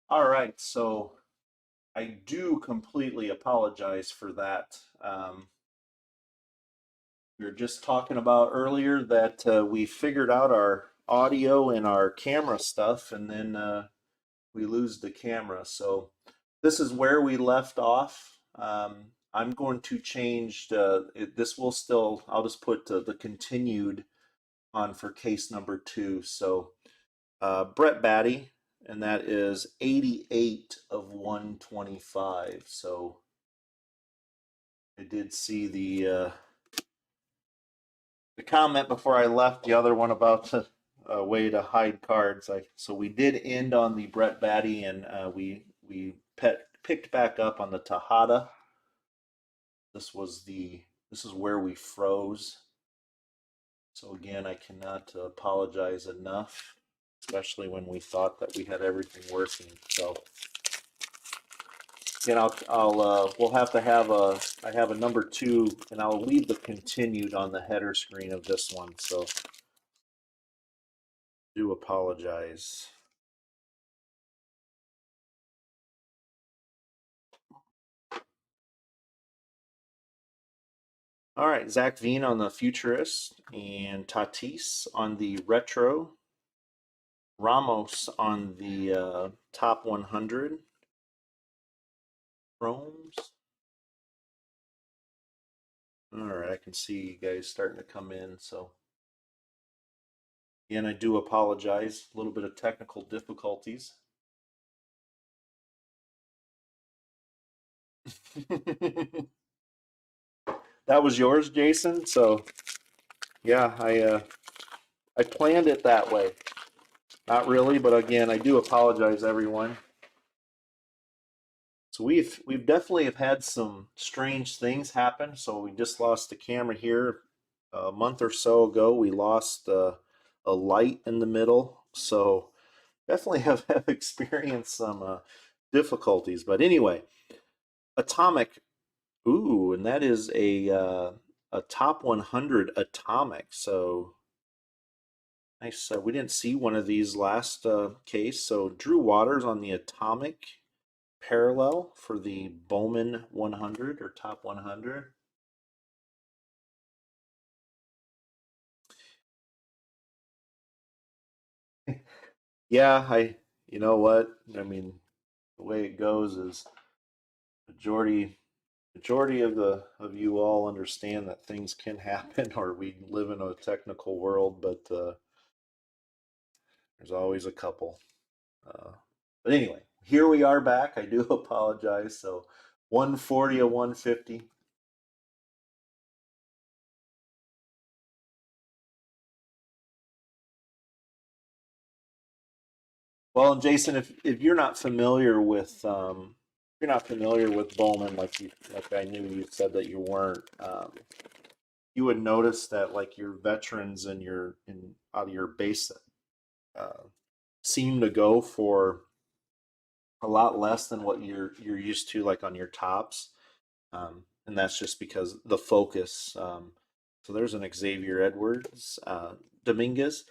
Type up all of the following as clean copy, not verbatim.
All right, so I do completely apologize for that. We were just talking about earlier that we figured out our audio and our camera stuff, and then we lose the camera. So this is where we left off. I'm going to change this will still, I'll just put the continued on for case number two. So Brett Batty, and that is 88 of 125. So I did see the comment before I left, the other one about the way to hide cards. So we did end on the Brett Batty, and we picked back up on the Tejada. This is where we froze. So again, I cannot apologize enough, especially when we thought that we had everything working. So again, we'll have to have I have a number two, and I'll leave the continued on the header screen of this one. So do apologize. All right, Zach Veen on the Futurist and Tatis on the Retro. Ramos on the Top 100. Chromes. All right, I can see you guys starting to come in. So, again, I do apologize. A little bit of technical difficulties. That was yours, Jason. So, yeah, I planned it that way. Not really, but again, I do apologize, everyone. So we've definitely have had some strange things happen. So we just lost the camera here a month or so ago. We lost a light in the middle. So definitely have experienced some difficulties. But anyway, atomic. Ooh, and that is a top 100 atomic. So nice. We didn't see one of these last case. So Drew Waters on the atomic parallel for the Bowman 100 or top 100. Yeah, you know what? I mean, the way it goes is majority majority of the of you all understand that things can happen or we live in a technical world, but there's always a couple. Uh, but anyway, here we are back. I do apologize. So 140 or 150. Well, and Jason, if you're not familiar with if you're not familiar with Bowman, like I knew you said that you weren't, you would notice that like your veterans and your in out of your base uh, seem to go for a lot less than what you're used to, like on your tops, and that's just because the focus. So there's an Xavier Edwards, Dominguez.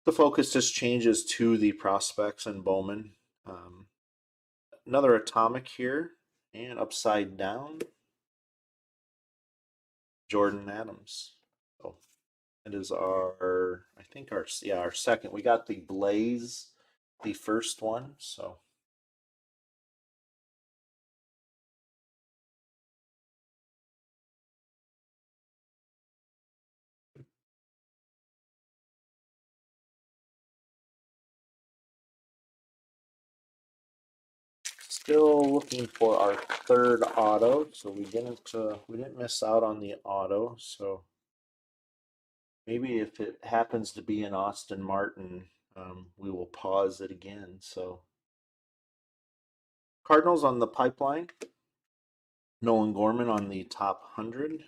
The focus just changes to the prospects and Bowman. Um, Another atomic here, and upside down, Jordan Adams. So it is our, I think our second. We got the Blaze, the first one. So still looking for our third auto. So we didn't miss out on the auto. So maybe if it happens to be an Austin Martin, we will pause it again. So Cardinals on the pipeline. Nolan Gorman on the top 100.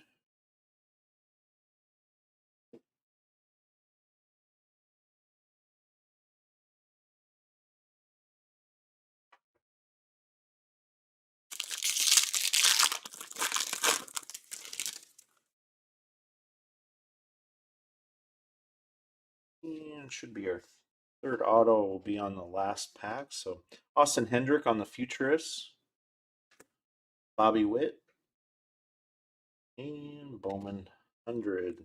And should be our Third auto will be on the last pack. So Austin Hendrick on the Futurists, Bobby Witt, and Bowman 100.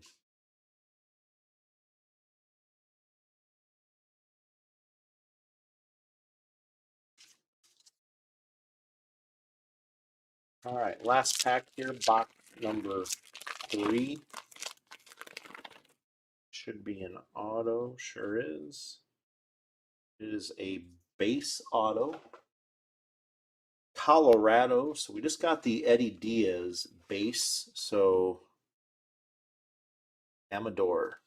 All right, last pack here, box number 3. Should be an auto, sure is. It is a base auto. Colorado, so we just got the Eddie Diaz base, so Amador.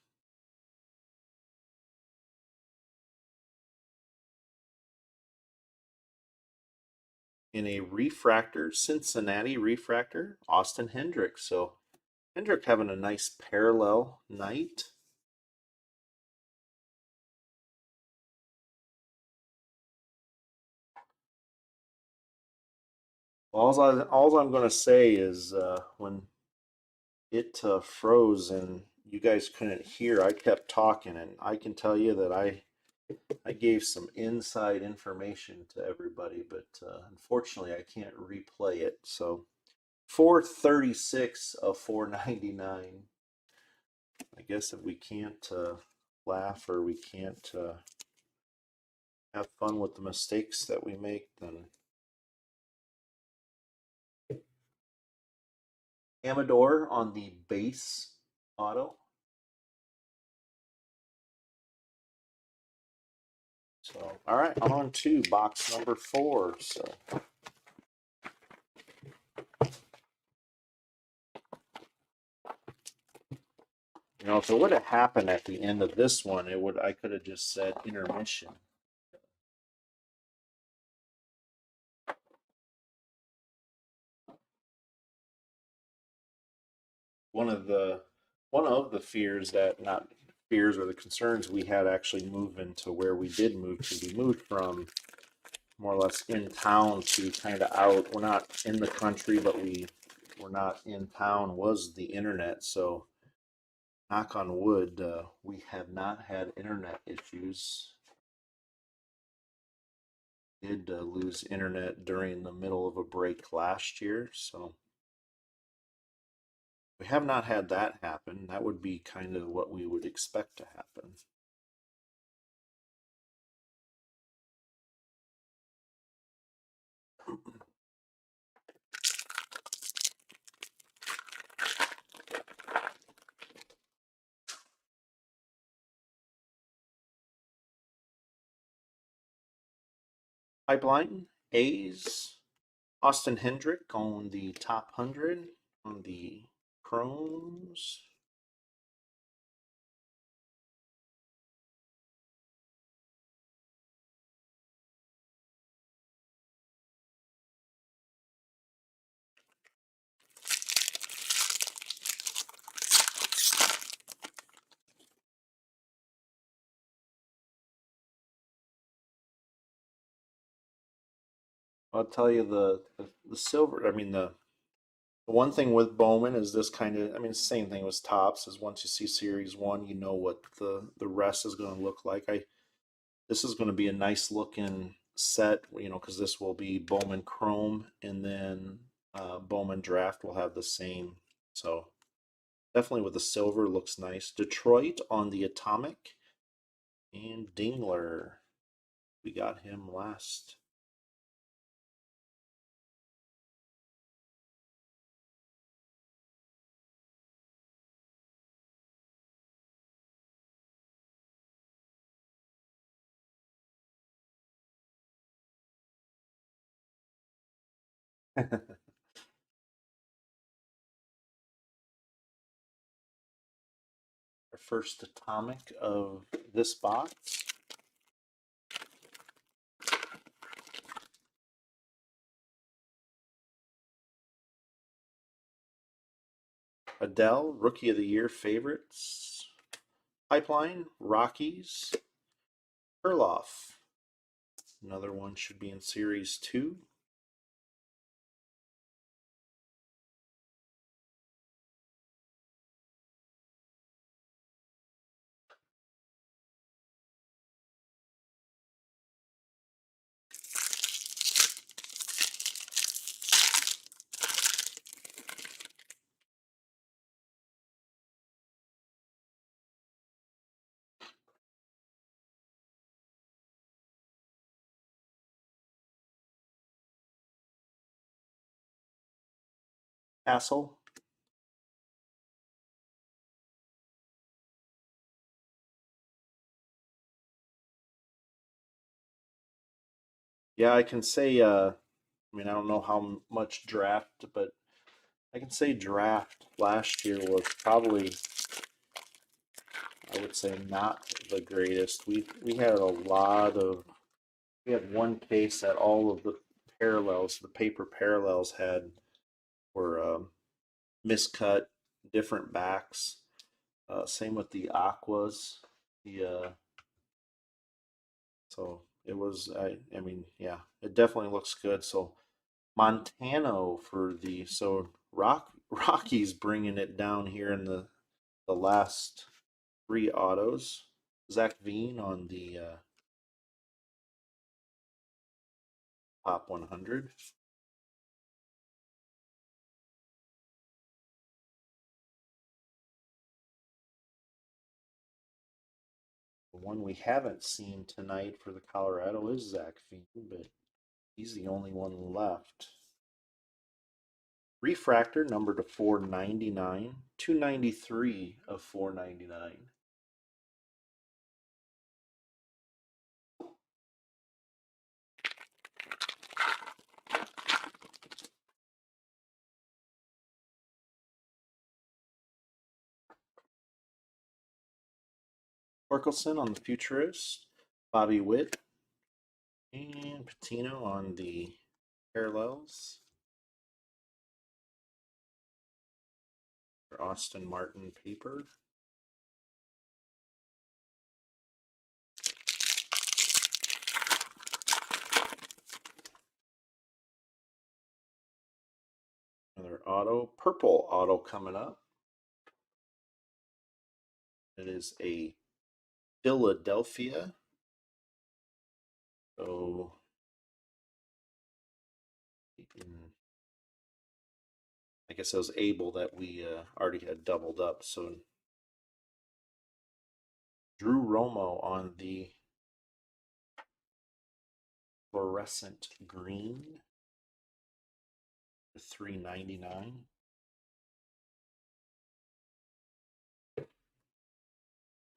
In a refractor, Cincinnati refractor, Austin Hendrick. So Hendrick having a nice parallel night. All I'm going to say is when it froze and you guys couldn't hear, I kept talking, and I can tell you that I gave some inside information to everybody, but unfortunately I can't replay it. So 436 of 499. I guess if we can't laugh or we can't have fun with the mistakes that we make, then Amador on the base auto. So, all right, on to box number 4. So, if it would have happened at the end of this one, I could have just said intermission. One of the fears that not fears or the concerns we had actually moving to where we did move to. We moved from more or less in town to kind of out. We're not in the country, but we're not in town. Was the internet? So knock on wood, we have not had internet issues. Did lose internet during the middle of a break last year, so we have not had that happen. That would be kind of what we would expect to happen. Pipeline A's, Austin Hendrick on the top 100 on the Chromes. I'll tell you the silver. I mean the one thing with Bowman is this kind of. I mean, it's the same thing with Tops. Is once you see Series 1, you know what the rest is going to look like. This is going to be a nice looking set. Because this will be Bowman Chrome, and then Bowman Draft will have the same. So definitely with the silver looks nice. Detroit on the Atomic, and Dingler. We got him last. Our first Atomic of this box. Adele, Rookie of the Year favorites. Pipeline, Rockies, Perloff. Another one should be in Series 2. Castle. Yeah, I can say, I mean, I don't know how much draft, but I can say draft last year was probably, I would say, not the greatest. We had a lot of, we had one case that all of the parallels, the paper parallels had were miscut, different backs. Same with the aquas. The so it was, I mean, yeah, it definitely looks good. So Montano for the Rocky's bringing it down here in the last three autos. Zach Veen on the top 100. The one we haven't seen tonight for the Colorado is Zach Veen, but he's the only one left. Refractor number to 499, 293 of 499. Torkelson on the Futurist, Bobby Witt, and Patino on the Parallels. For Austin Martin paper. Another auto, purple auto coming up. It is a Philadelphia. So I guess it was Able that we already had doubled up. So Drew Romo on the fluorescent green for $3.99.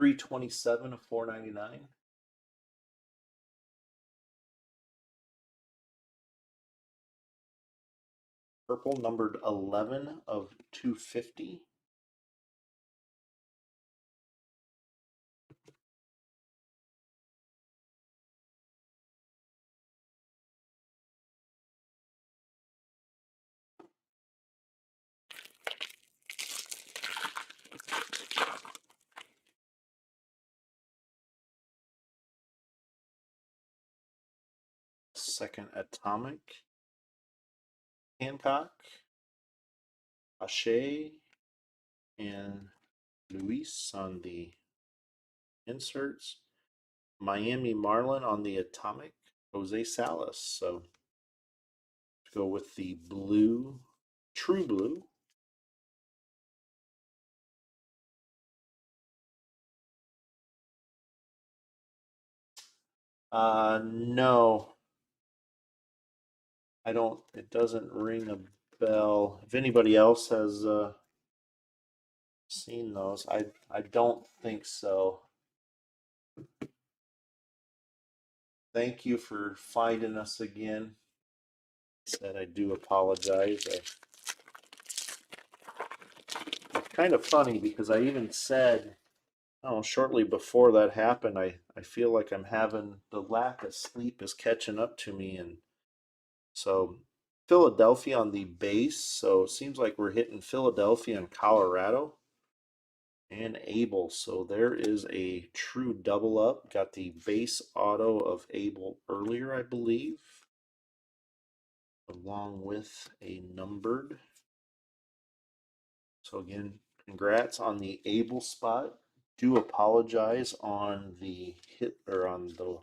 $3.27 of $4.99. Purple numbered 11 of 250. Second atomic. Hancock, Ashe, and Luis on the inserts. Miami Marlin on the atomic. Jose Salas. So go with the blue, true blue. No, I don't. It doesn't ring a bell. If anybody else has seen those, I don't think so. Thank you for finding us again. Said I do apologize. It's kind of funny because I even said, oh, shortly before that happened, I feel like I'm having the lack of sleep is catching up to me, and so Philadelphia on the base. So it seems like we're hitting Philadelphia and Colorado and Able. So there is a true double up. Got the base auto of Able earlier, I believe, along with a numbered. So again, congrats on the Able spot. Do apologize on the hit or on the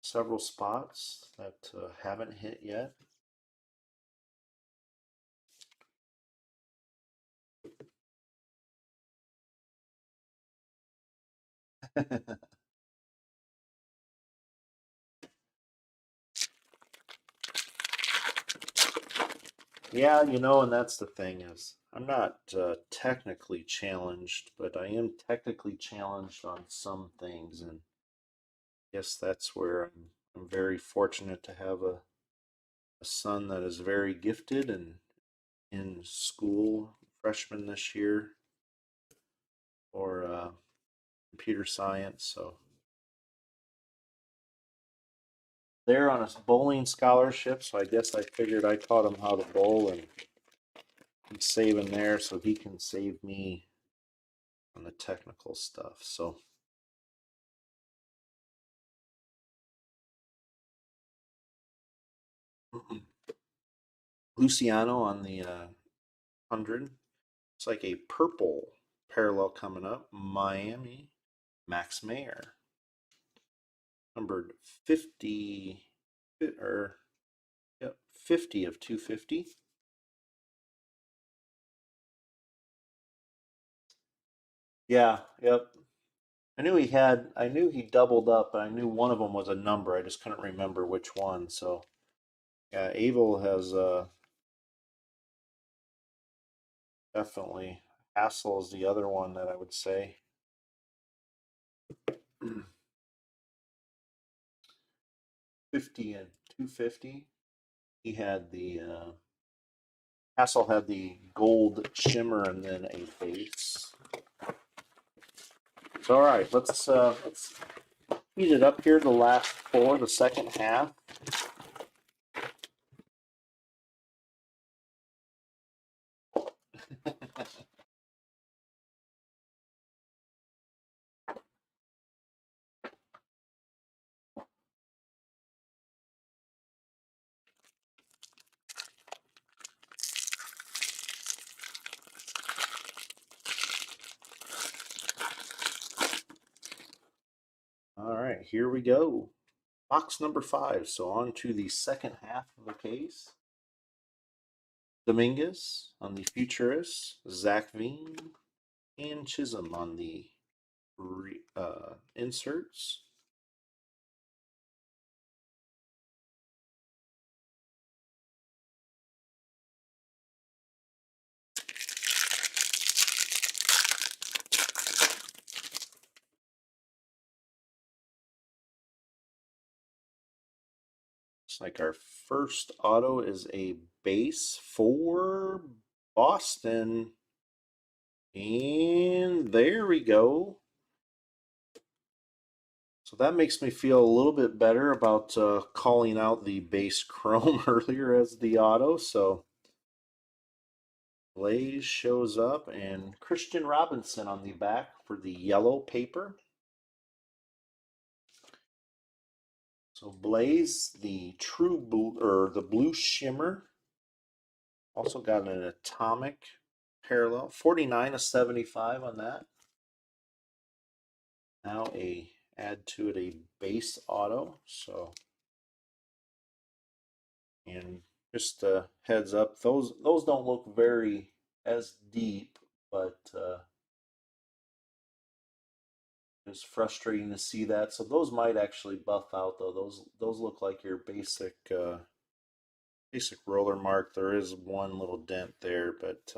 several spots that haven't hit yet. Yeah, you know, and that's the thing is, I'm not technically challenged, but I am technically challenged on some things, and I guess that's where I'm very fortunate to have a son that is very gifted and in school, freshman this year, for computer science. So they're on a bowling scholarship, so I guess I figured I taught him how to bowl, and he's saving there so he can save me on the technical stuff. So Luciano on the 100. It's like a purple parallel coming up. Miami, Max Mayer, numbered 50, or yep, 50 of 250. Yeah, yep. I knew he doubled up, but I knew one of them was a number. I just couldn't remember which one. So, yeah, Abel has definitely. Hassel is the other one that I would say. 50 and 250. He had the Hassel had the gold shimmer and then a base. So all right, let's heat it up here. The last four, the second half. All right, here we go. Box number 5. So on to the second half of the case. Dominguez on the Futurist, Zach Veen, and Chisholm on the inserts. Looks like our first auto is a base for Boston. And there we go. So that makes me feel a little bit better about calling out the base chrome earlier as the auto. So Blaze shows up and Christian Robinson on the back for the yellow paper. So Blaze, the true blue or the blue shimmer, also got an atomic parallel, 49 of 75 on that. Now a add to it a base auto. So, and just a heads up, those don't look very as deep, but it's frustrating to see that. So those might actually buff out though. Those look like your basic roller mark. There is one little dent there, but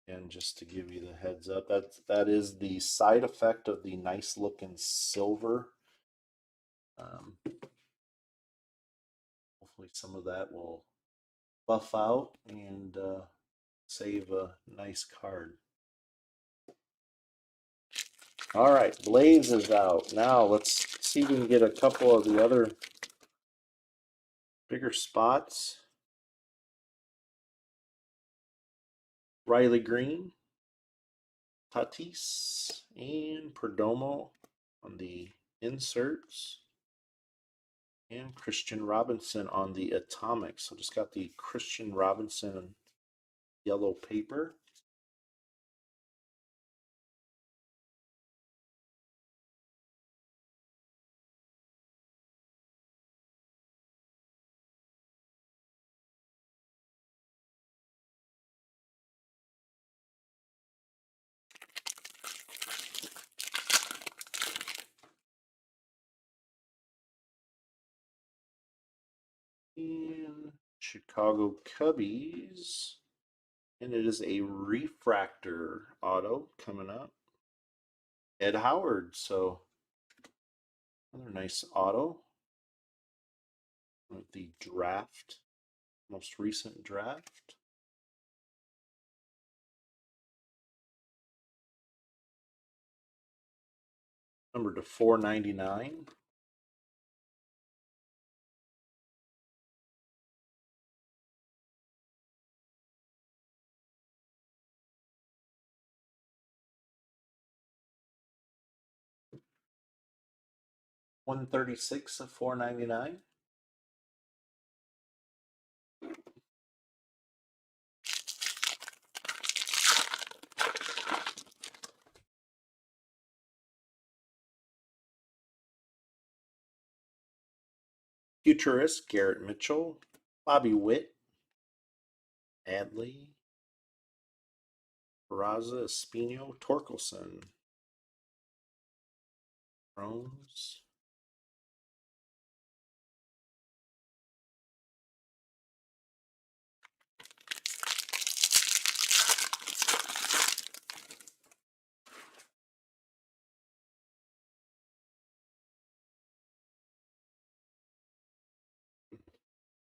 and just to give you the heads up, that is the side effect of the nice looking silver. Hopefully some of that will buff out and save a nice card. All right, Blaze is out. Now let's see if we can get a couple of the other bigger spots. Riley Green, Tatis, and Perdomo on the inserts. And Christian Robinson on the atomic. So just got the Christian Robinson yellow paper. And Chicago Cubbies. And it is a refractor auto coming up. Ed Howard. So another nice auto with the draft, most recent draft. Number to 499. $136 of 499. Futurist, Garrett Mitchell, Bobby Witt, Adley, Peraza, Espino, Torkelson, Rose,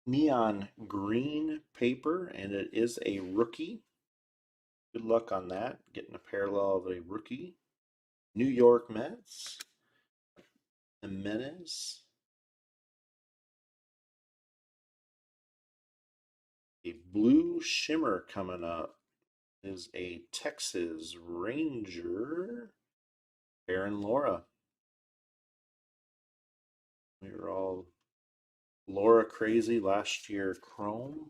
neon green paper, and it is a rookie. Good luck on that, getting a parallel of a rookie. New York Mets, Jimenez, a blue shimmer coming up is a Texas Ranger, Aaron Laura. We were all Laura crazy last year. Chrome.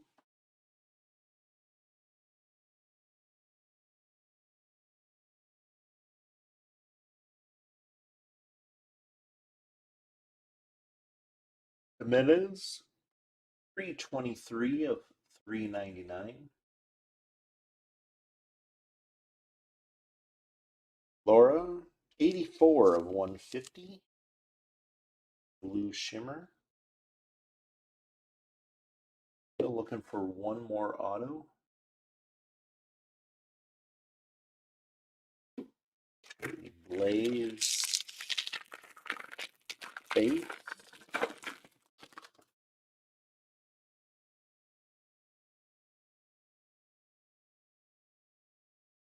Jimenez, 323 of 399. Laura, 84 of 150. Blue shimmer. Still looking for one more auto. Blaze Faith.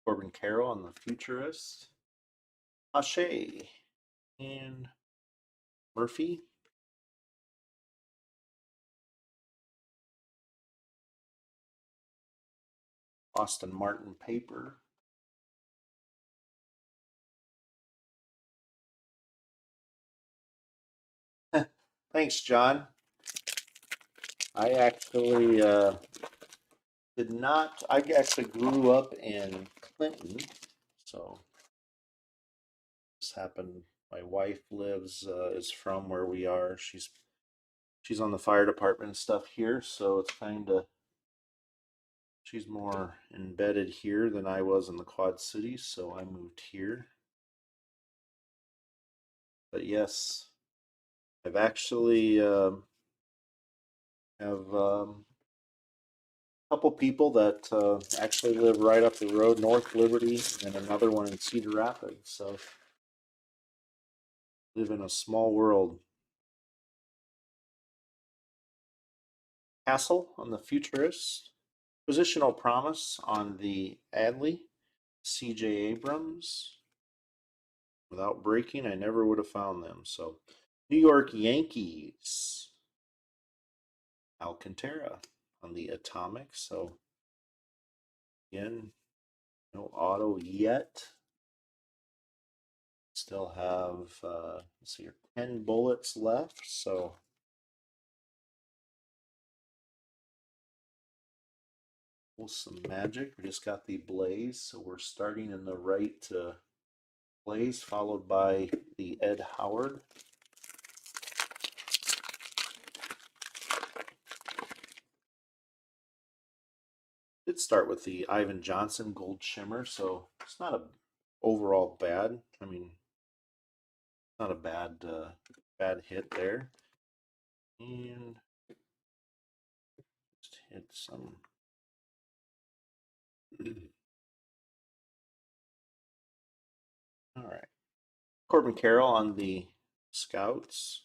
Corbin Carroll on the Futurist. Pache and Murphy. Austin Martin paper. Thanks, John. I actually did not. I actually grew up in Clinton, so this happened. My wife lives is from where we are. She's on the fire department and stuff here, so it's kind of she's more embedded here than I was in the Quad Cities, so I moved here. But yes, I've actually have a couple people that actually live right up the road, North Liberty, and another one in Cedar Rapids. So live in a small world. Castle on the Futurist. Positional Promise on the Adley. CJ Abrams. Without breaking, I never would have found them. So New York Yankees. Alcantara on the Atomic. So again, no auto yet. Still have let's see here, 10 bullets left. So some magic. We just got the Blaze, so we're starting in the right Blaze, followed by the Ed Howard. Did start with the Ivan Johnson Gold Shimmer, so it's not a overall bad. I mean, not a bad bad hit there. And It's all right. Corbin Carroll on the Scouts.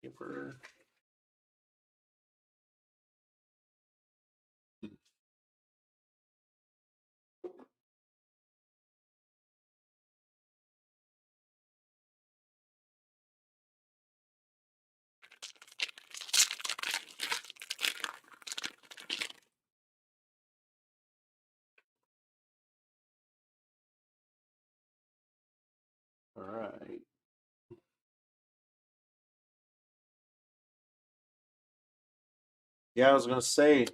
Keeper. All right. Yeah, I was gonna say,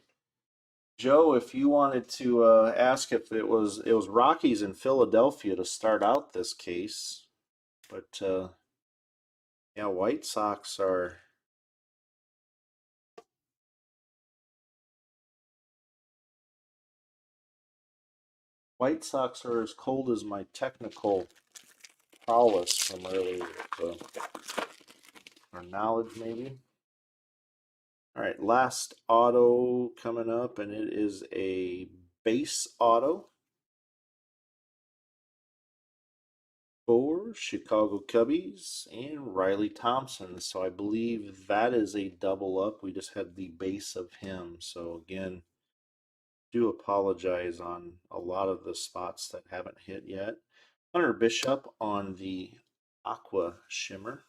Joe, if you wanted to ask if it was Rockies in Philadelphia to start out this case, but yeah, White Sox are as cold as my technical prowess from earlier, so, or knowledge maybe. All right, last auto coming up, and it is a base auto for Chicago Cubbies and Riley Thompson. So I believe that is a double up. We just had the base of him. So again, do apologize on a lot of the spots that haven't hit yet. Hunter Bishop on the Aqua Shimmer.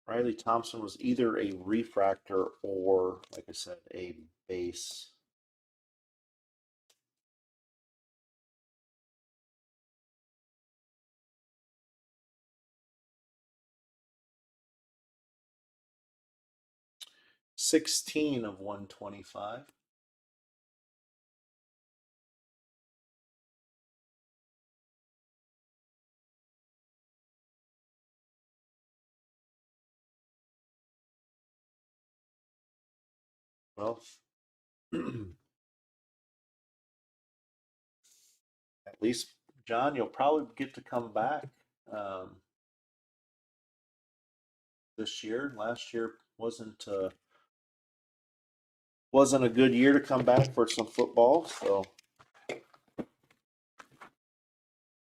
Riley Thompson was either a refractor or, like I said, a base. $16 of 125. Well, at least, John, you'll probably get to come back um, this year. Last year wasn't a good year to come back for some football. So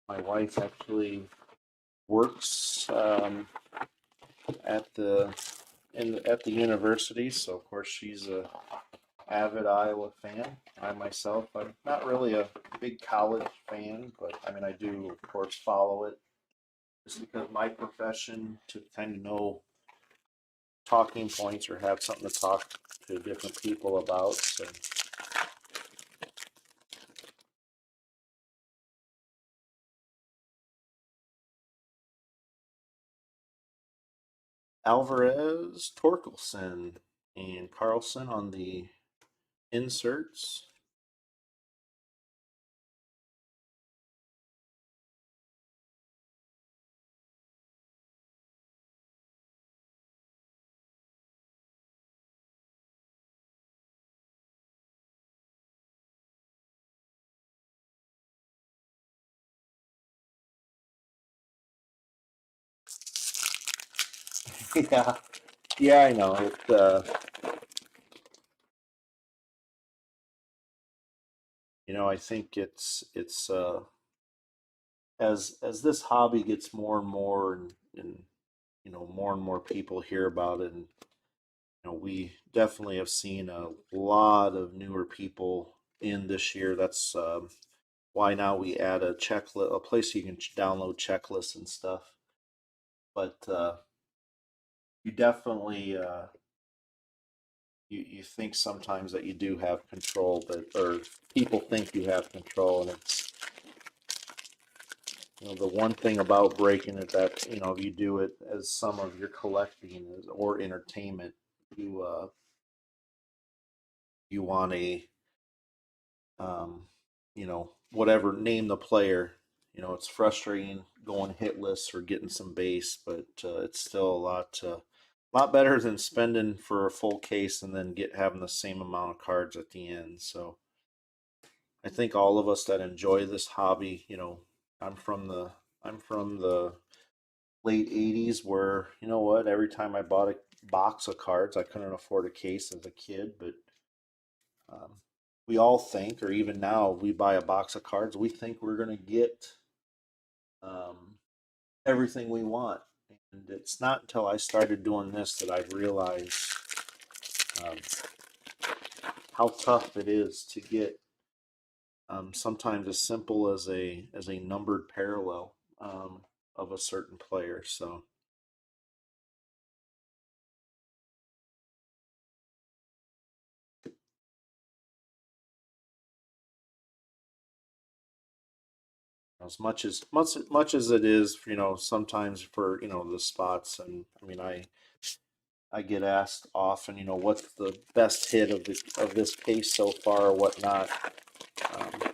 my wife actually works at the at the university, so of course she's a avid Iowa fan. I myself, I'm not really a big college fan, but I mean I do of course follow it just because my profession to kind of know talking points or have something to talk to different people about. So Alvarez, Torkelson, and Carlson on the inserts. Yeah, yeah, I know. I think it's as this hobby gets more and more and more and more people hear about it, and we definitely have seen a lot of newer people in this year. That's why now we add a checklist, a place you can download checklists and stuff. But you definitely you think sometimes that you do have control, but or people think you have control, and it's the one thing about breaking it that if you do it as some of your collecting or entertainment, you you want a whatever, name the player. It's frustrating going hitless or getting some base, but it's still a lot better than spending for a full case and then having the same amount of cards at the end. So I think all of us that enjoy this hobby, you know, I'm from the I'm from the late 80s where, you know what, every time I bought a box of cards, I couldn't afford a case as a kid, but um, we all think, or even now, we buy a box of cards, we think we're going to get um, everything we want. And it's not until I started doing this that I realized um, how tough it is to get sometimes as simple as a numbered parallel of a certain player. So as much as it is, you know, sometimes for you know the spots, and I mean I get asked often, you know, what's the best hit of this case so far or whatnot. Um,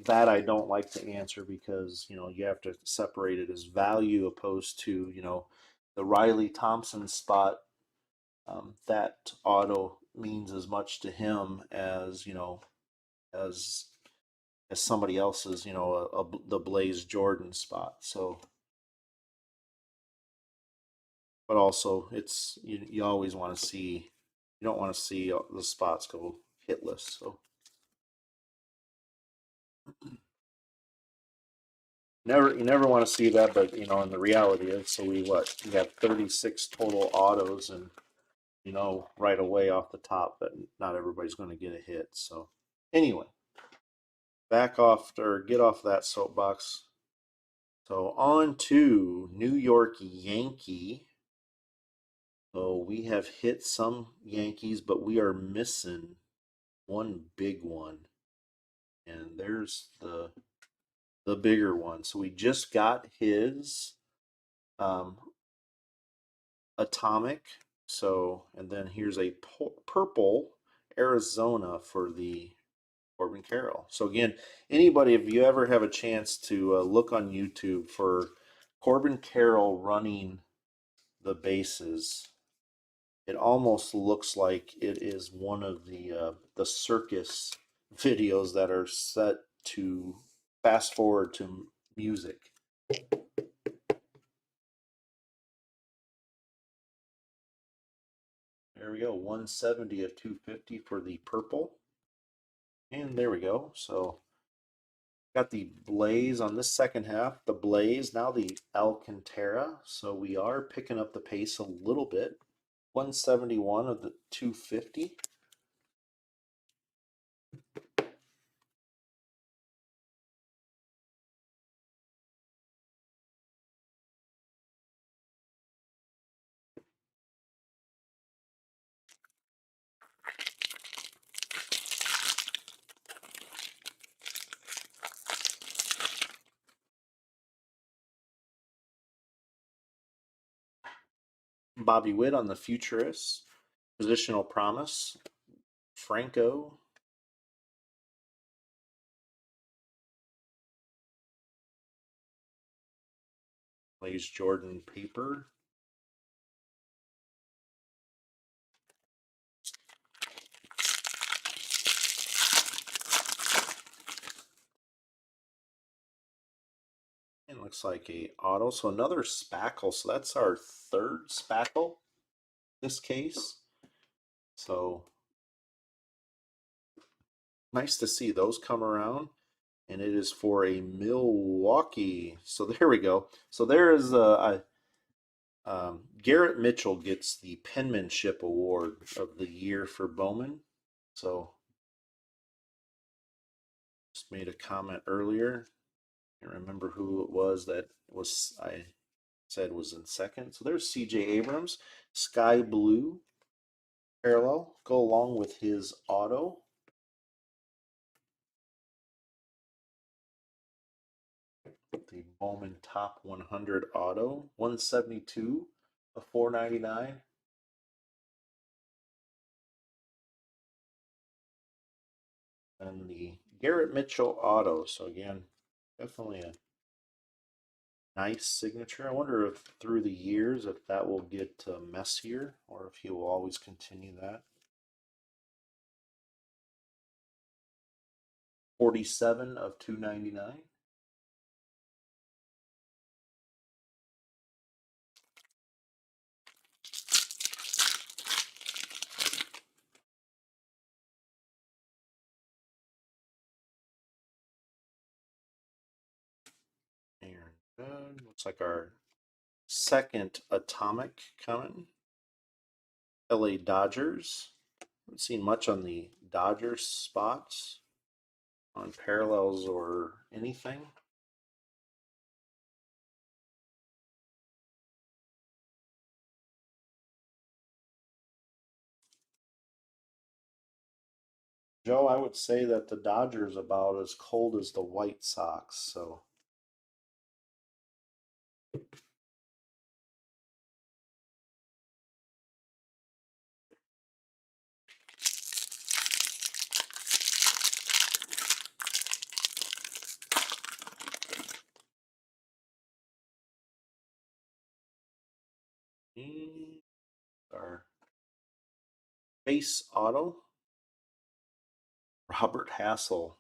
that I don't like to answer because you know you have to separate it as value opposed to you know the Riley Thompson spot. That auto means as much to him as you know as as somebody else's you know the Blaze Jordan spot. So, but also it's you always want to see you don't want to see the spots go hitless. So you never want to see that, but you know, and the reality is, so we have 36 total autos, and you know right away off the top that not everybody's going to get a hit. So anyway, back off or get off that soapbox. So on to New York Yankee. So we have hit some Yankees, but we are missing one big one, and there's the bigger one. So we just got his um, atomic. So, and then here's a purple Arizona for the Corbin Carroll. So again, anybody, if you ever have a chance to look on YouTube for Corbin Carroll running the bases, it almost looks like it is one of the circus videos that are set to fast forward to music. There we go, 170 of 250 for the purple. And there we go. So got the Blaze on this second half. The Blaze, now the Alcantara. So we are picking up the pace a little bit. 171 of the 250. Bobby Witt on the Futurist. Positional Promise. Franco. Plays Jordan Paper. And looks like a auto. So another spackle. So that's our third spackle this case. So nice to see those come around. And it is for a Milwaukee. So there we go. So there is Garrett Mitchell gets the penmanship award of the year for Bowman. So just made a comment earlier. I can't remember who it was that was I said was in second. So there's CJ Abrams, Sky Blue parallel, go along with his auto. The Bowman Top 100 auto, 172 of 499. And the Garrett Mitchell auto. So again, definitely a nice signature. I wonder if through the years if that will get messier or if he will always continue that. 47 of 299. And looks like our second atomic coming. LA Dodgers. Haven't seen much on the Dodgers spots on parallels or anything. Joe, I would say that the Dodgers about as cold as the White Sox, so our base auto, Robert Hassel.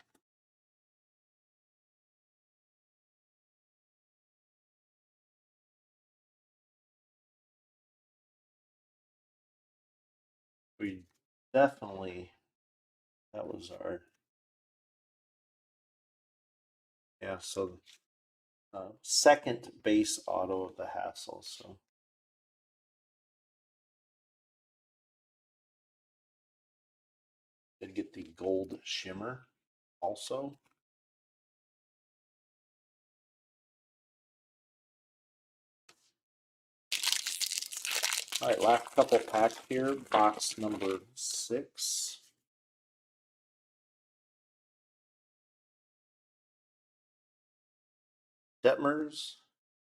We definitely, that was our, yeah, so second base auto of the Hassel. So did get the gold shimmer also. All right, last couple packs here. Box number 6. Detmers,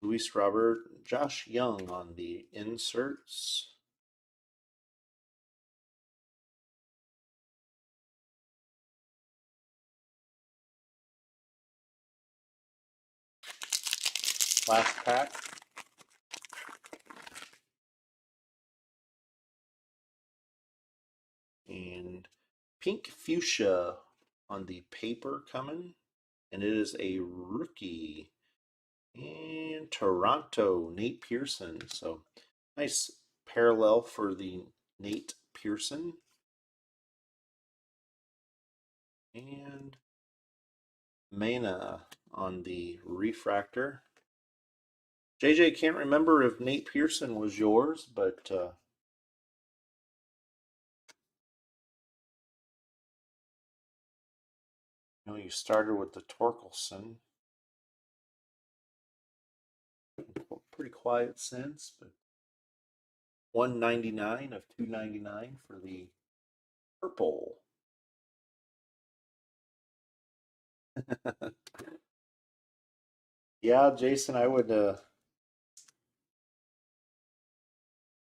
Luis Robert, Josh Young on the inserts. Last pack. And pink fuchsia on the paper coming. And it is a rookie. And Toronto, Nate Pearson. So nice parallel for the Nate Pearson. And Mena on the refractor. JJ, can't remember if Nate Pearson was yours, but you know, you started with the Torkelson. Pretty quiet since, but 199 of 299 for the purple. Yeah, Jason, I would.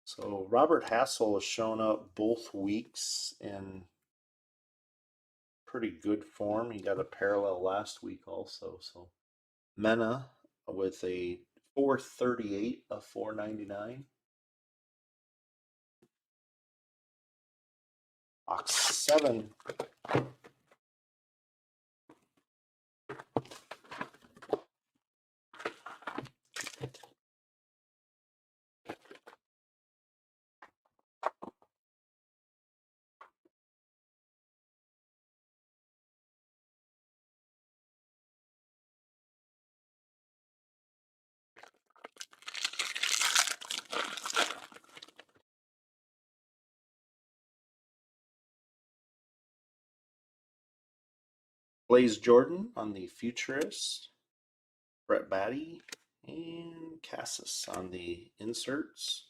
So Robert Hassel has shown up both weeks in pretty good form. He got a parallel last week also. So Mena with a 438 of 499. Box 7. Blaze Jordan on the Futurist. Brett Batty and Cassis on the inserts.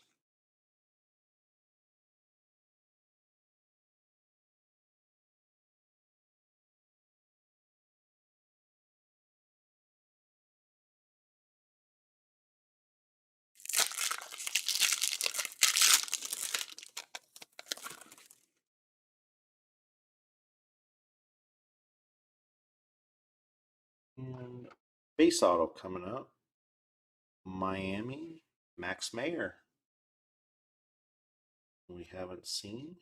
And base auto coming up. Miami, Max Mayer. We haven't seen.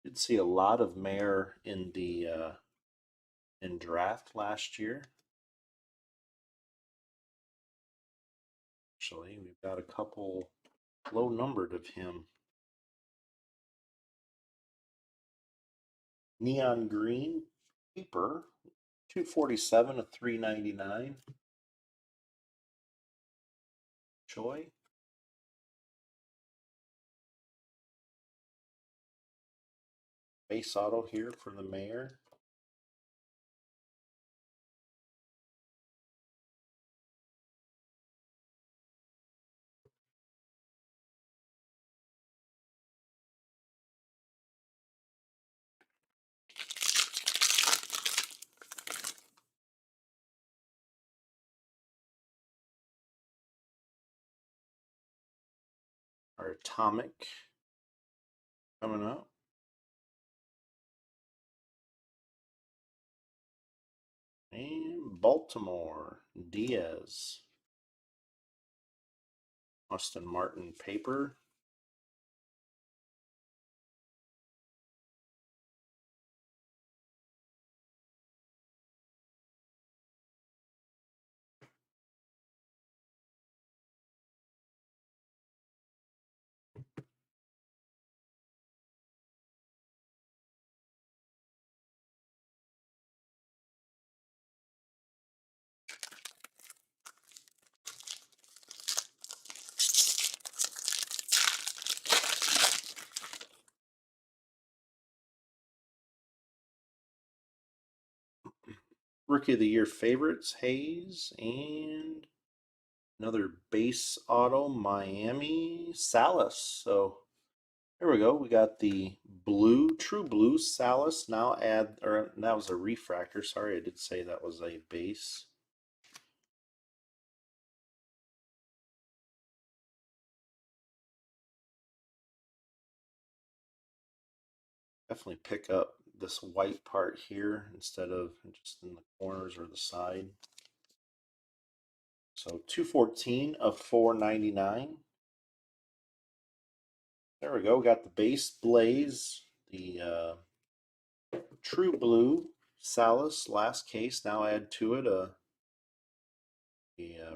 Did see a lot of Mayer in the in draft last year. Actually, we've got a couple low numbered of him. Neon green paper, 247 of 399. Choi. Base auto here for the mayor. Our atomic coming up. And Baltimore, Diaz. Austin Martin paper. Rookie of the Year favorites, Hayes, and another base auto, Miami, Salas. So there we go. We got the blue, true blue Salas. Now add, or that was a refractor. Sorry, I did say that was a base. Definitely pick up this white part here instead of just in the corners or the side. So 214 of 499. There we go. We got the base Blaze, the true blue Salas last case. Now add to it a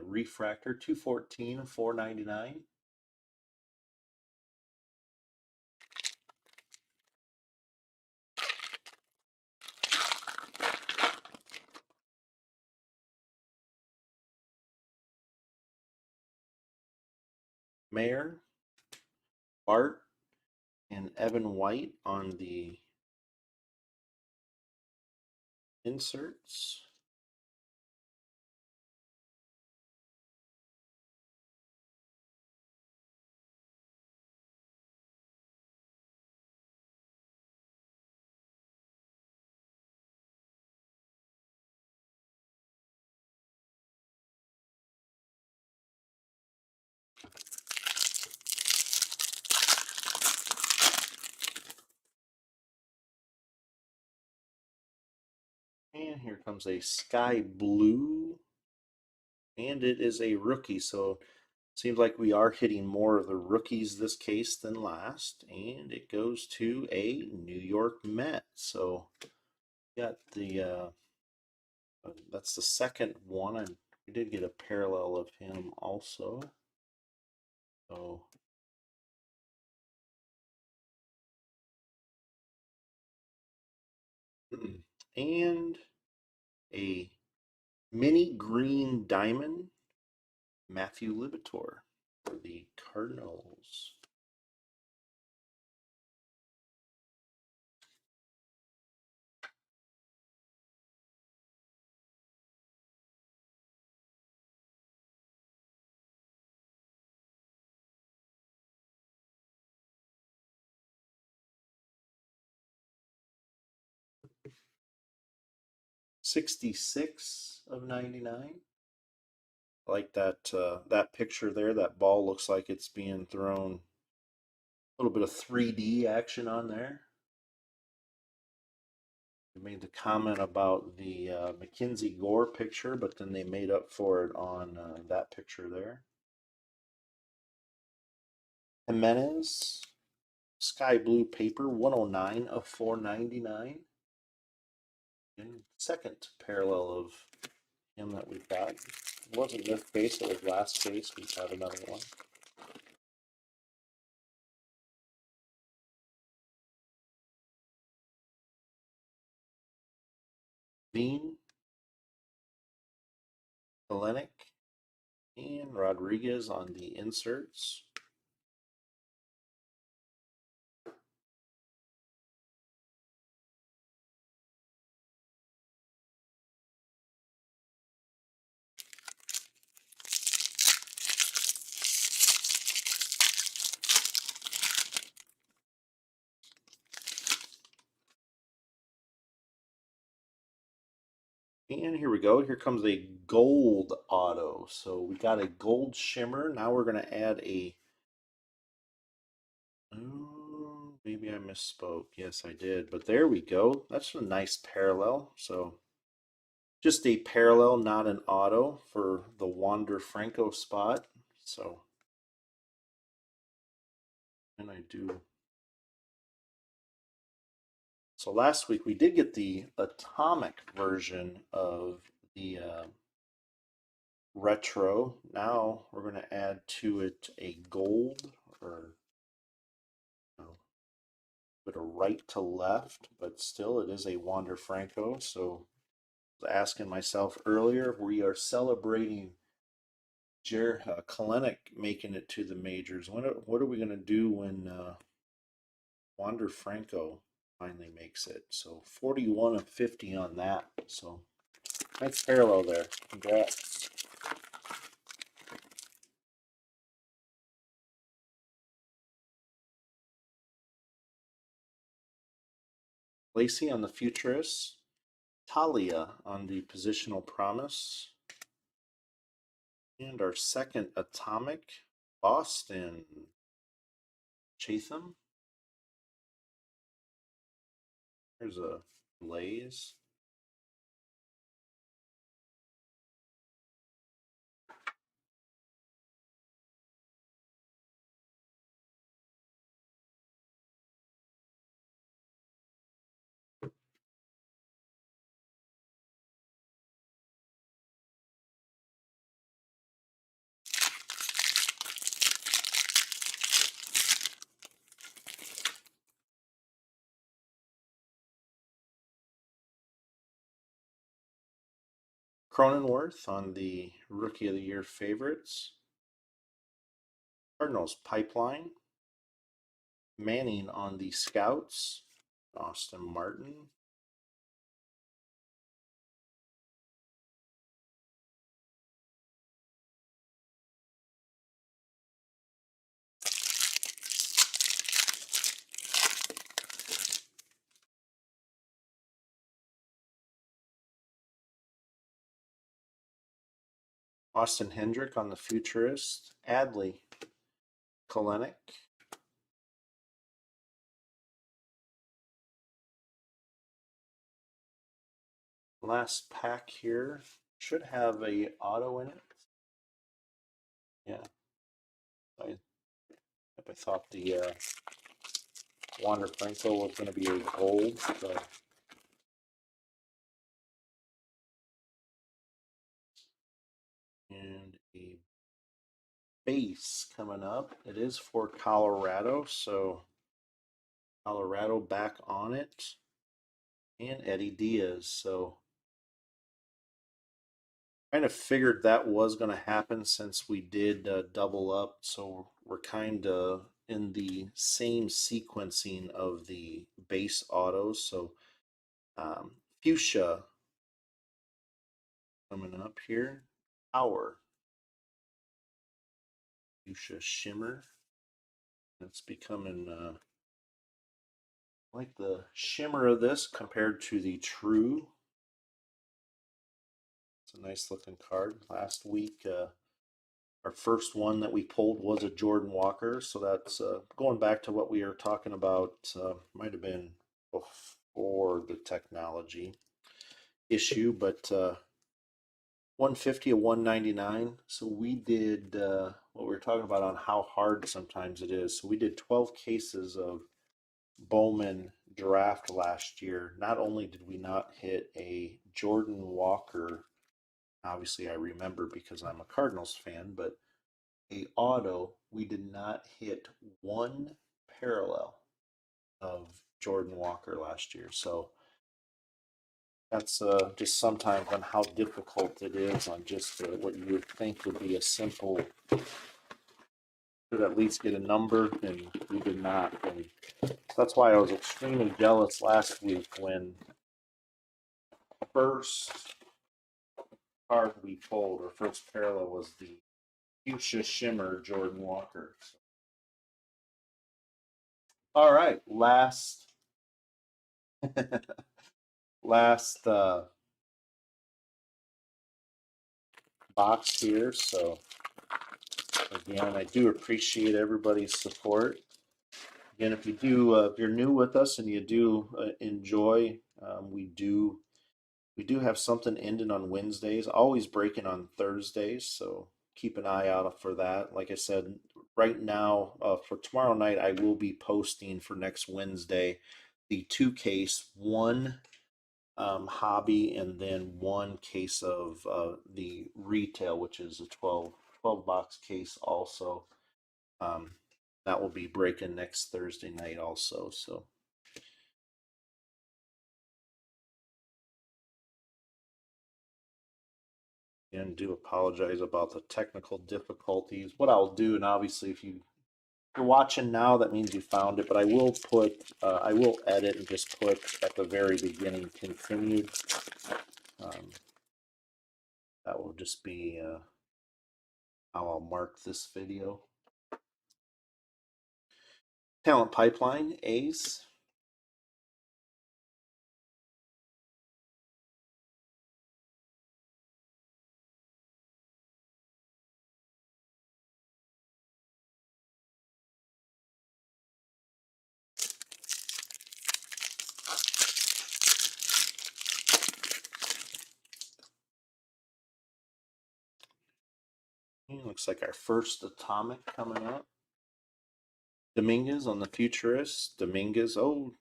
refractor 214 of 499. Mayor, Bart, and Evan White on the inserts. And here comes a sky blue. And it is a rookie. So seems like we are hitting more of the rookies this case than last. And it goes to a New York Met. So got the that's the second one. We did get a parallel of him also. So and a mini green diamond, Matthew Libator for the Cardinals. $66 of 99. I like that that picture there. That ball looks like it's being thrown. A little bit of 3D action on there. They made the comment about the Mackenzie Gore picture, but then they made up for it on that picture there. Jimenez, sky blue paper, 109 of 499. And second parallel of him that we've got. It wasn't this case, it was last case. We have another one. Bean, Hellenic, and Rodriguez on the inserts. And here we go. Here comes a gold auto. So we got a gold shimmer. Now we're going to add a. Oh, maybe I misspoke. Yes, I did. But there we go. That's a nice parallel. So just a parallel, not an auto for the Wander Franco spot. So, and I do. So last week we did get the atomic version of the retro. Now we're going to add to it a gold, or you know, bit of right to left, but still it is a Wander Franco. So I was asking myself earlier, we are celebrating Kalenic making it to the majors. What are we going to do when Wander Franco finally makes it? So 41 of 50 on that. So nice parallel there. Congrats. Lacey on the Futurist. Talia on the Positional Promise. And our second Atomic, Boston. Chatham. There's a Blaze. Cronenworth on the Rookie of the Year favorites. Cardinals Pipeline. Manning on the Scouts. Austin Martin. Austin Hendrick on the Futurist. Adley. Kalenic. Last pack here should have a auto in it. Yeah. I thought the Wander Franco was going to be a gold. So. And a base coming up. It is for Colorado, so Colorado back on it. And Eddie Diaz. So kind of figured that was going to happen since we did double up. So we're kind of in the same sequencing of the base autos. So Fuchsia coming up here. Power. Fuchsia Shimmer. It's becoming like the shimmer of this compared to the true. It's a nice looking card. Last week, our first one that we pulled was a Jordan Walker, so that's going back to what we were talking about. Might have been before the technology issue, but 150 of 199. So we did what we were talking about on how hard sometimes it is. So we did 12 cases of Bowman draft last year, not only did we not hit a Jordan Walker, obviously I remember because I'm a Cardinals fan, but a auto, we did not hit one parallel of Jordan Walker last year. So that's just sometimes on how difficult it is on just what you would think would be a simple, could at least get a number, and we did not. And that's why I was extremely jealous last week when first card we pulled, or first parallel, was the Fuchsia Shimmer Jordan Walker. So, all right, last box here. So again, I do appreciate everybody's support. Again, if you're new with us and you do enjoy, we do have something ending on Wednesdays, always breaking on Thursdays. So keep an eye out for that. Like I said, right now for tomorrow night, I will be posting for next Wednesday the two case, one hobby, and then one case of the retail, which is a 12 box case also. Um, that will be breaking next Thursday night also. So and do apologize about the technical difficulties. What I'll do, and obviously if you're watching now, that means you found it, but I will edit and just put at the very beginning continued. Um, that will just be how I'll mark this video. Talent pipeline, A's. Looks like our first atomic coming up. Dominguez on the Futurist. Dominguez, oh,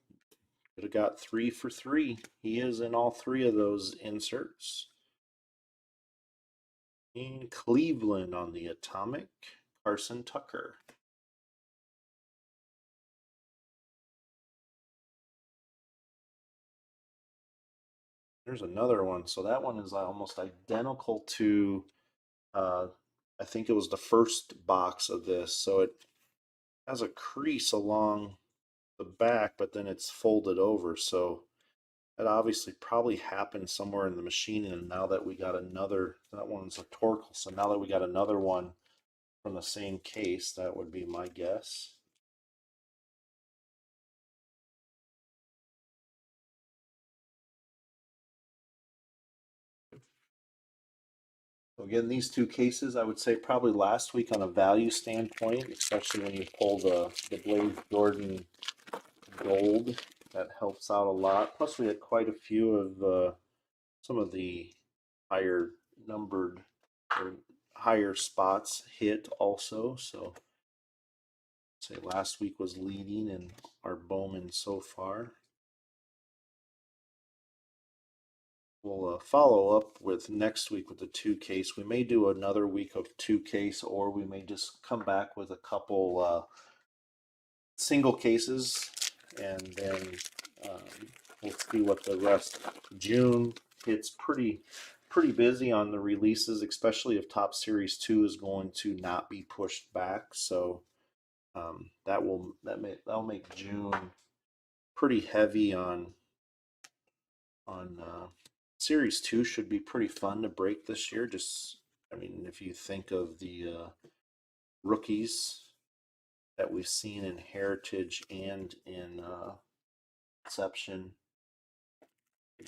could have got 3 for 3. He is in all three of those inserts. In Cleveland on the atomic, Carson Tucker. There's another one. So that one is almost identical to, uh, I think it was the first box of this. So it has a crease along the back, but then it's folded over. So that obviously probably happened somewhere in the machine. And now that we got another, that one's a Torkel. So now that we got another one from the same case, that would be my guess. So again, these two cases, I would say probably last week on a value standpoint, especially when you pull the Blaze Jordan Gold, that helps out a lot. Plus, we had quite a few of some of the higher numbered or higher spots hit also. So, say last week was leading in our Bowman so far. We'll follow up with next week with the two case. We may do another week of two case, or we may just come back with a couple single cases, and then we'll see what the rest. June, it's pretty busy on the releases, especially if Top Series 2 is going to not be pushed back. So that'll make June pretty heavy on Series 2. Should be pretty fun to break this year. Just, I mean, if you think of the rookies that we've seen in Heritage and in Inception,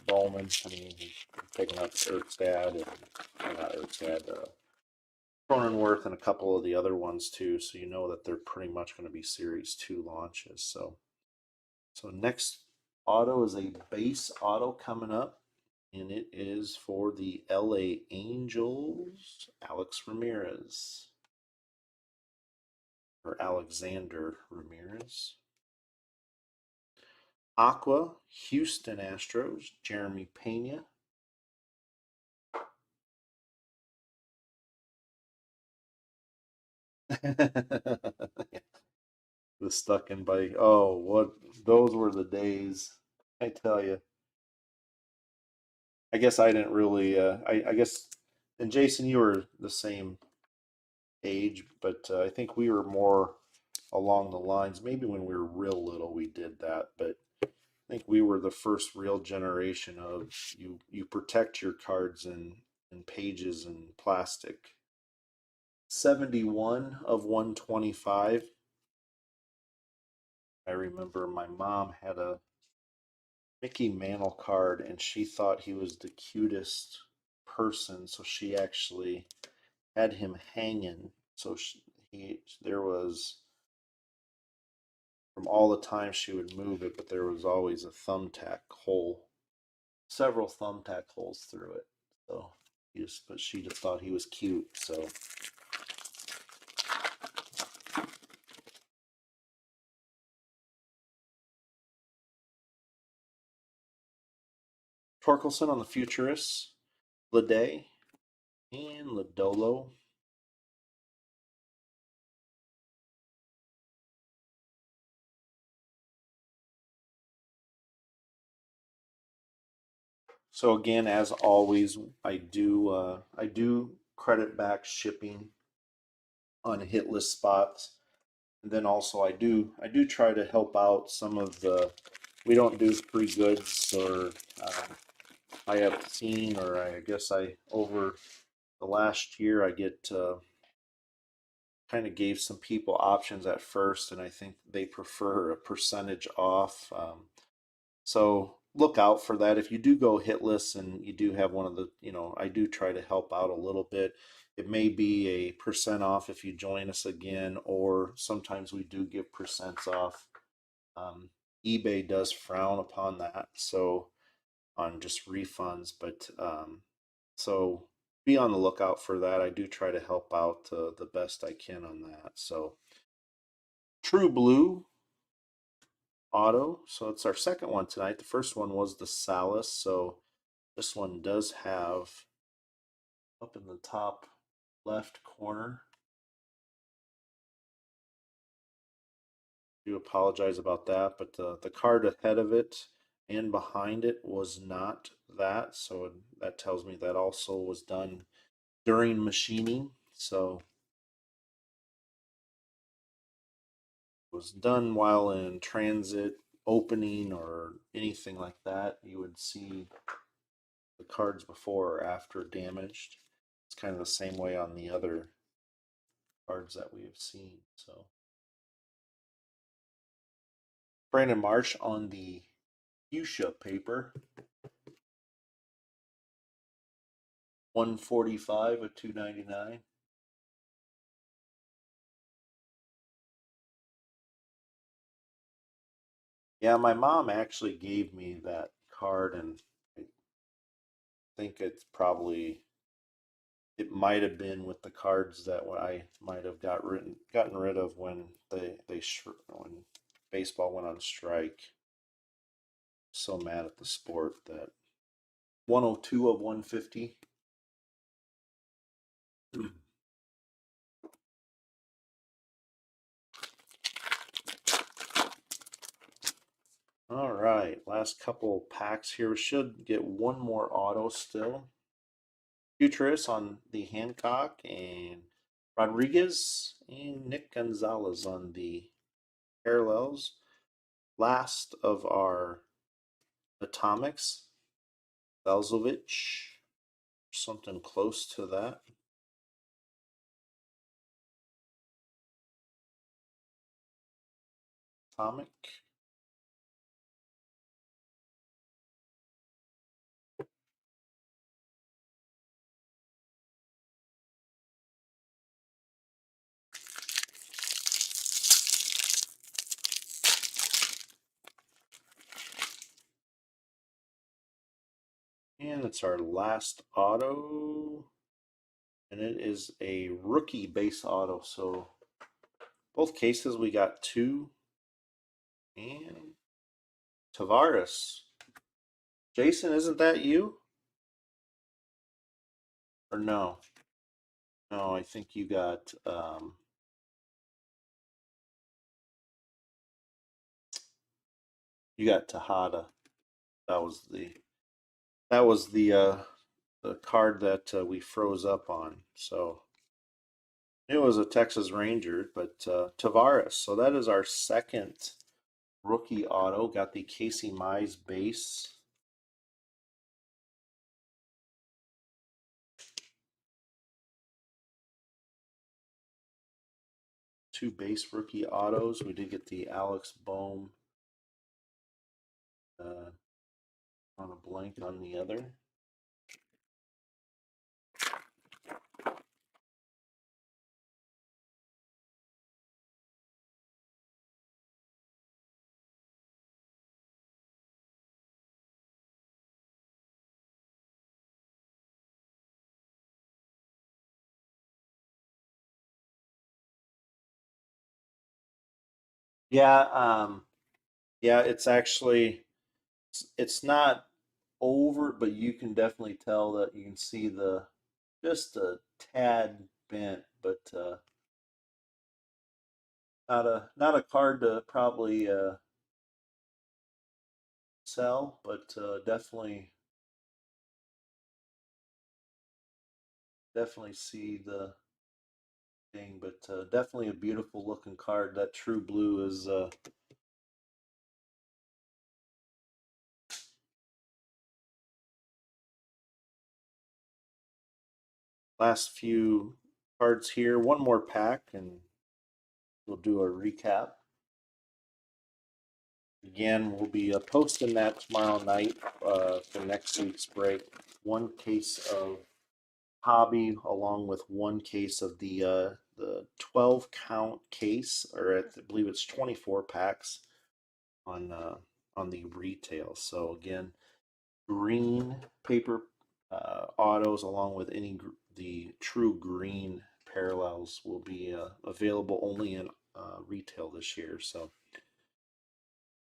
Bowman, I mean, he's picking up Erskad and not Erskad, Cronenworth and a couple of the other ones too. So you know that they're pretty much going to be Series 2 launches. So next auto is a base auto coming up, and it is for the LA Angels, Alex Ramirez. Or Alexander Ramirez. Aqua, Houston Astros, Jeremy Pena. The stuck in bike. Oh, what those were the days. I tell you. I guess I didn't really. I guess, and Jason, you were the same age, but I think we were more along the lines. Maybe when we were real little, we did that, but I think we were the first real generation of you protect your cards in pages and plastic. 71 of 125. I remember my mom had a Mickey Mantle card and she thought he was the cutest person, so she actually had him hanging. So there was, from all the time she would move it, but there was always a thumbtack hole, several thumbtack holes through it. So but she just thought he was cute. So Torkelson on the Futurists, Leday, and Lodolo. So again, as always, I do credit back shipping on hit list spots. And then also I do try to help out some of the, we don't do free goods, or I have seen, or I guess I, over the last year, I get kind of gave some people options at first, and I think they prefer a percentage off. So look out for that. If you do go hit lists and you do have one of the, I do try to help out a little bit. It may be a percent off if you join us again, or sometimes we do give percents off. Um, eBay does frown upon that, so on just refunds, but so be on the lookout for that. I do try to help out the best I can on that. So True Blue Auto. So it's our second one tonight. The first one was the Salas. So this one does have up in the top left corner. I do apologize about that, but the card ahead of it and behind it was not that. So that tells me that also was done during machining. So it was done while in transit, opening, or anything like that. You would see the cards before or after damaged. It's kind of the same way on the other cards that we have seen. So Brandon Marsh on the fuchsia paper, 145 of 299. Yeah, my mom actually gave me that card, and I think it might have been with the cards that I might have gotten rid of when when baseball went on strike. So mad at the sport that 102 of 150. All right, last couple packs here. We should get one more auto still. Futurists on the Hancock, and Rodriguez and Nick Gonzalez on the parallels. Last of our atomics, Velzovic, something close to that. Atomic. And it's our last auto. And it is a rookie base auto. So both cases we got 2 and Tavares. Jason, isn't that you? Or no? No, I think you got Tejada. That was the card that we froze up on. So it was a Texas Ranger, but Tavares. So that is our second rookie auto. Got the Casey Mize base. Two base rookie autos. We did get the Alex Bohm on a blank on the other. Yeah, yeah, it's actually it's not over, but you can definitely tell that you can see the just a tad bent, but not a card to probably sell, but definitely see the thing, but definitely a beautiful looking card. That true blue is last few cards here. One more pack, and we'll do a recap. Again, we'll be posting that tomorrow night for next week's break. One case of Hobby, along with one case of the 12 count case, or I believe it's 24 packs on the retail. So again, green paper autos, along with the true green parallels, will be available only in retail this year. So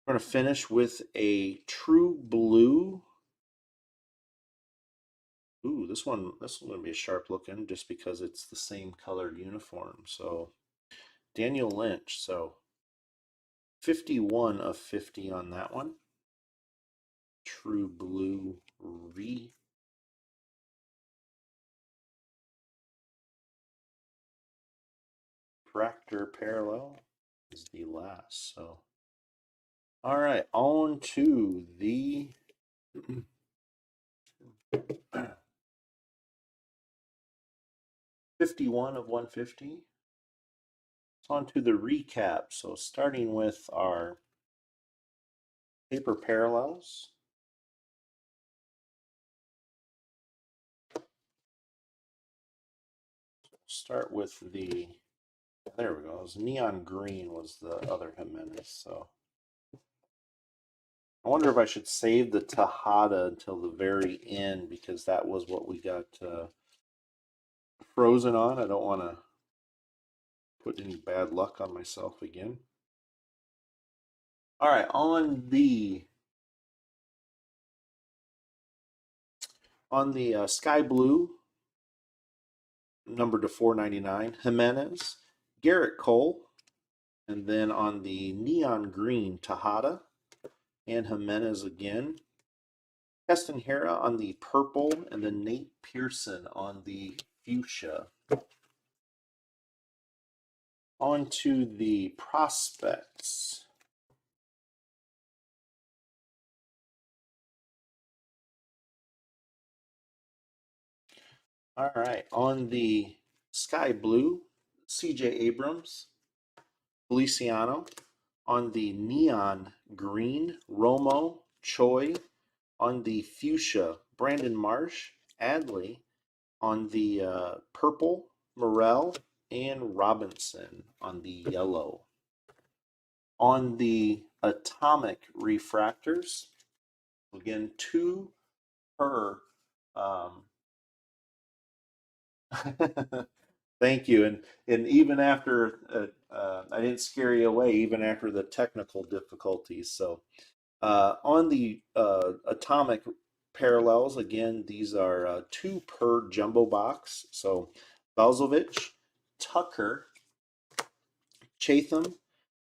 we're going to finish with a true blue. Ooh, this one's going to be a sharp looking just because it's the same colored uniform. So Daniel Lynch. So 51 of 50 on that one. True blue refractor parallel is the last. So all right, on to the 51 of 150. So on to the recap. So starting with our paper parallels. Start with there we go. It was neon green was the other Jimenez. So I wonder if I should save the Tejada until the very end because that was what we got frozen on. I don't want to put any bad luck on myself again. All right, on the sky blue, numbered to 499, Jimenez, Garrett Cole, and then on the neon green, Tejada, and Jimenez again. Keston Hera on the purple, and then Nate Pearson on the fuchsia. On to the prospects. All right, on the sky blue, CJ Abrams, Feliciano. On the neon green, Romo, Choi. On the fuchsia, Brandon Marsh, Adley. On the purple, Morel, and Robinson on the yellow. On the atomic refractors, again, two per. Thank you. And even after I didn't scare you away, even after the technical difficulties. So On the atomic parallels, again, these are two per jumbo box. So Balzovich, Tucker, Chatham,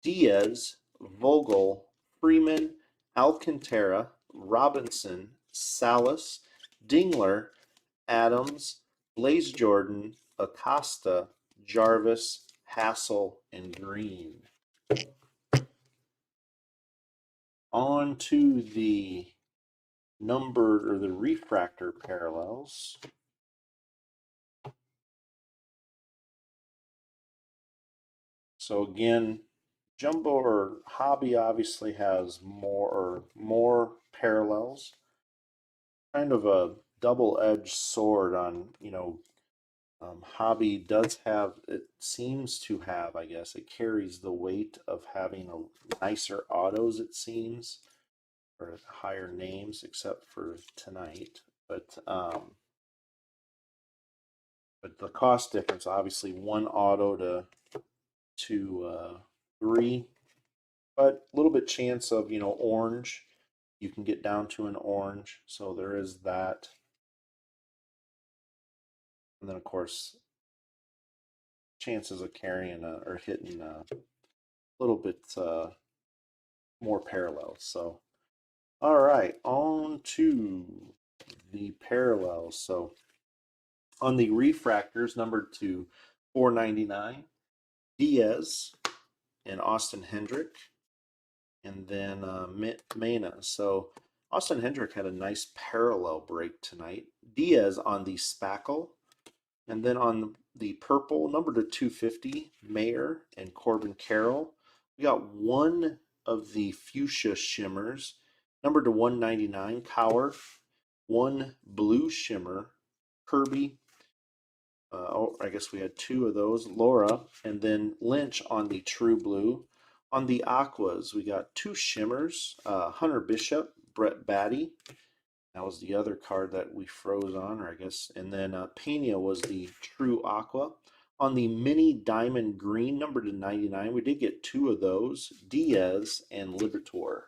Diaz, Vogel, Freeman, Alcantara, Robinson, Salas, Dingler, Adams, Blaze Jordan, Acosta, Jarvis, Hassel, and Green. On to the numbered or the refractor parallels. So again, Jumbo or Hobby obviously has more parallels. Kind of a double-edged sword on, Hobby does have, it seems to have, I guess, it carries the weight of having a nicer autos, it seems, or higher names, except for tonight. But the cost difference, obviously, one auto to three, but a little bit chance of orange. You can get down to an orange, so there is that. And then of course, chances of carrying or hitting a little bit more parallels. So all right, on to the parallels. So on the refractors, numbered to 499, Diaz and Austin Hendrick, and then Mena. So Austin Hendrick had a nice parallel break tonight. Diaz on the spackle, and then on the purple, number to 250, Mayer and Corbin Carroll. We got one of the fuchsia shimmers, number to 199, Cower. One blue shimmer, Kirby. I guess we had two of those, Laura, and then Lynch on the true blue. On the aquas, we got two shimmers, Hunter Bishop, Brett Batty. That was the other card that we froze on, or I guess, and then Pena was the true aqua. On the mini diamond green, number to 99, we did get two of those, Diaz and Libertor.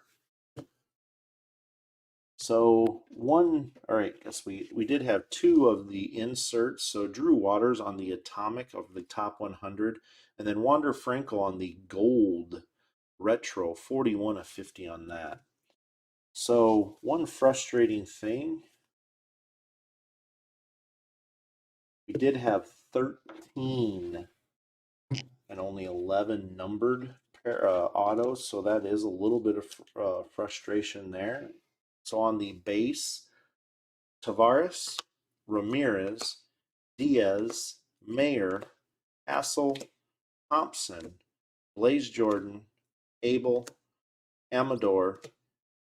So one, all right, guess we did have two of the inserts. So Drew Waters on the atomic of the top 100, and then Wander Frankel on the gold retro, 41 of 50 on that. So one frustrating thing, we did have 13 and only 11 numbered autos, so that is a little bit of frustration there. So on the base, Tavares, Ramirez, Diaz, Mayer, Hassel, Thompson, Blaze Jordan, Abel, Amador,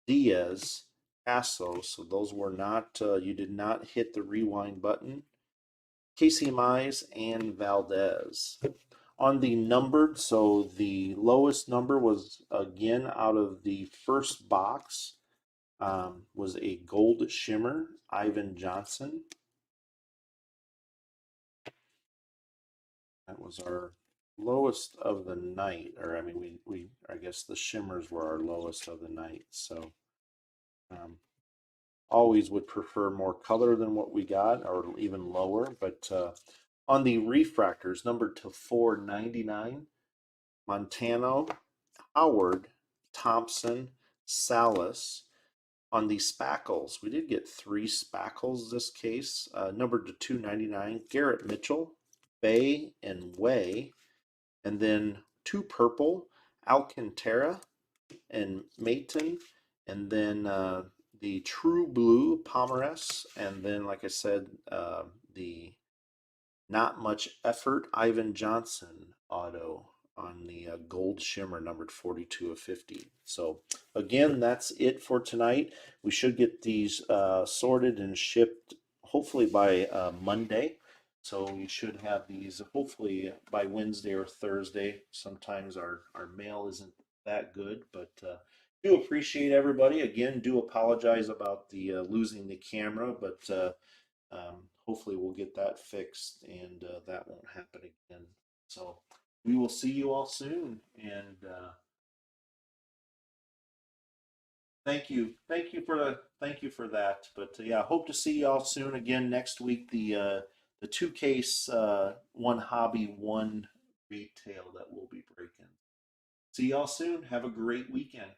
Diaz, Hassel. So those were not, you did not hit the rewind button. Casey Mize and Valdez. On the numbered, so the lowest number was again out of the first box, was a gold shimmer, Ivan Johnson. That was our lowest of the night, or I mean, we I guess the shimmers were our lowest of the night. So um, always would prefer more color than what we got, or even lower. But on the refractors, numbered to 499, Montano, Howard, Thompson, Salas. On the spackles, we did get three spackles this case, numbered to 299, Garrett Mitchell, Bay, and Way. And then two purple, Alcantara and Mayton, and then the true blue, Pomeres, and then, like I said, the not much effort, Ivan Johnson auto on the gold shimmer numbered 42 of 50. So again, that's it for tonight. We should get these sorted and shipped hopefully by Monday. So we should have these hopefully by Wednesday or Thursday. Sometimes our mail isn't that good, but do appreciate everybody. Again, do apologize about the losing the camera, but hopefully we'll get that fixed and that won't happen again. So we will see you all soon, and thank you for that. But yeah, hope to see y'all soon again next week. The two case, one hobby, one retail that we'll be breaking. See y'all soon. Have a great weekend.